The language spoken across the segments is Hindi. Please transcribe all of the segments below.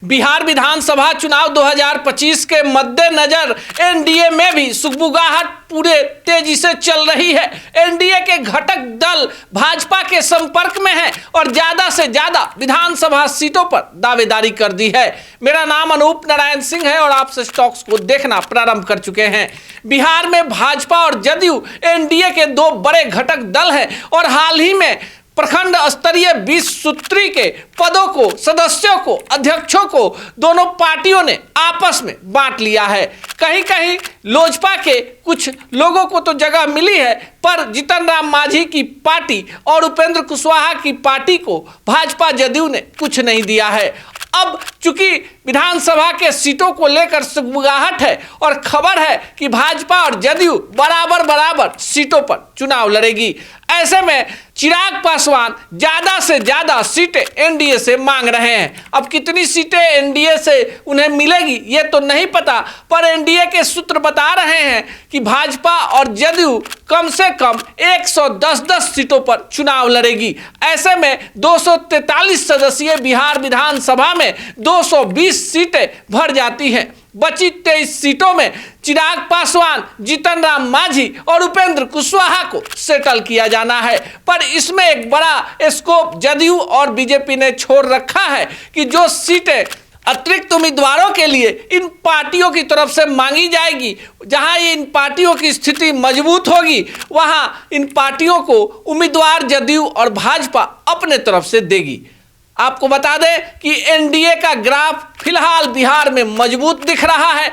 बिहार विधानसभा चुनाव 2025 के मद्देनजर एनडीए में भी सुगबुगाहट पूरे तेजी से चल रही है। एनडीए के घटक दल भाजपा के संपर्क में है और ज्यादा से ज्यादा विधानसभा सीटों पर दावेदारी कर दी है। मेरा नाम अनूप नारायण सिंह है और आप सच टॉक्स को देखना प्रारंभ कर चुके हैं। बिहार में भाजपा और जदयू एनडीए के दो बड़े घटक दल हैं और हाल ही में प्रखंड स्तरीय 20 सूत्री के पदों को, सदस्यों को, अध्यक्षों को दोनों पार्टियों ने आपस में बांट लिया है। कहीं कहीं लोजपा के कुछ लोगों को तो जगह मिली है, पर जीतन राम मांझी की पार्टी और उपेंद्र कुशवाहा की पार्टी को भाजपा जदयू ने कुछ नहीं दिया है। अब चूंकि विधानसभा के सीटों को लेकर सुगबुगाहट है और खबर है कि भाजपा और जदयू बराबर सीटों पर चुनाव लड़ेगी, ऐसे में चिराग पासवान ज्यादा से ज्यादा सीटें एनडीए से मांग रहे हैं। अब कितनी सीटें एनडीए से उन्हें मिलेगी ये तो नहीं पता, पर एनडीए के सूत्र बता रहे हैं कि भाजपा और जदयू कम से कम 110 सीटों पर चुनाव लड़ेगी। ऐसे में 243 सदस्यीय बिहार विधानसभा में 220 सीटें भर जाती हैं। बची 23 सीटों में चिराग पासवान, जीतन राम मांझी और उपेंद्र कुशवाहा को सेटल किया जाना है। पर इसमें एक बड़ा स्कोप जदयू और बीजेपी ने छोड़ रखा है कि जो सीटें अतिरिक्त उम्मीदवारों के लिए इन पार्टियों की तरफ से मांगी जाएगी, जहां ये इन पार्टियों की स्थिति मजबूत होगी, वहां इन पार्टियों को उम्मीदवार जदयू और भाजपा अपने तरफ से देगी। आपको बता दें कि एनडीए का ग्राफ फिलहाल बिहार में मजबूत दिख रहा है।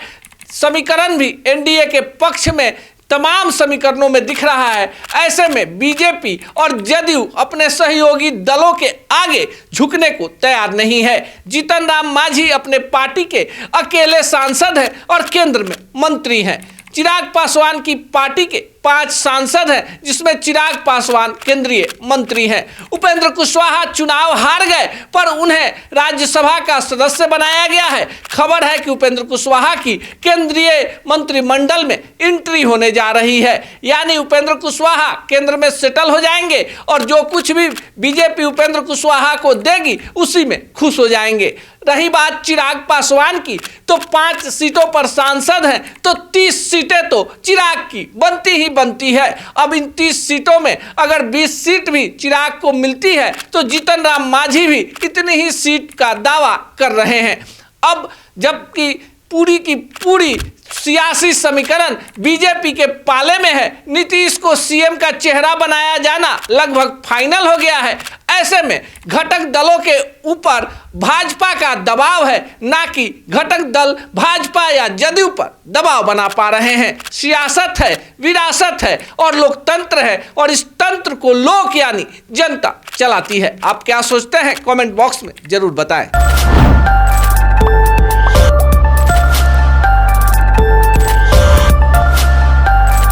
समीकरण भी एनडीए के पक्ष में तमाम समीकरणों में दिख रहा है। ऐसे में बीजेपी और जदयू अपने सहयोगी दलों के आगे झुकने को तैयार नहीं है। जीतन राम मांझी अपने पार्टी के अकेले सांसद हैं और केंद्र में मंत्री हैं। चिराग पासवान की पार्टी के 5 सांसद हैं, जिसमें चिराग पासवान केंद्रीय मंत्री हैं। उपेंद्र कुशवाहा चुनाव हार गए, पर उन्हें राज्यसभा का सदस्य बनाया गया है। खबर है कि उपेंद्र कुशवाहा की केंद्रीय मंत्रिमंडल में एंट्री होने जा रही है, यानी उपेंद्र कुशवाहा केंद्र में सेटल हो जाएंगे और जो कुछ भी बीजेपी उपेंद्र कुशवाहा को देगी उसी में खुश हो जाएंगे। रही बात चिराग पासवान की, तो 5 सीटों पर सांसद हैं, तो 30 सीटें तो चिराग की बनती है। अब इन 30 सीटों में अगर 20 सीट भी चिराग को मिलती है तो जीतन राम मांझी भी इतनी ही सीट का दावा कर रहे हैं। अब जबकि पूरी की पूरी सियासी समीकरण बीजेपी के पाले में है, नीतीश को सीएम का चेहरा बनाया जाना लगभग फाइनल हो गया है। ऐसे में घटक दलों के ऊपर भाजपा का दबाव है, ना कि घटक दल भाजपा या जदयू पर दबाव बना पा रहे हैं। सियासत है, विरासत है और लोकतंत्र है, और इस तंत्र को लोक यानी जनता चलाती है। आप क्या सोचते हैं? कमेंट बॉक्स में जरूर बताएं।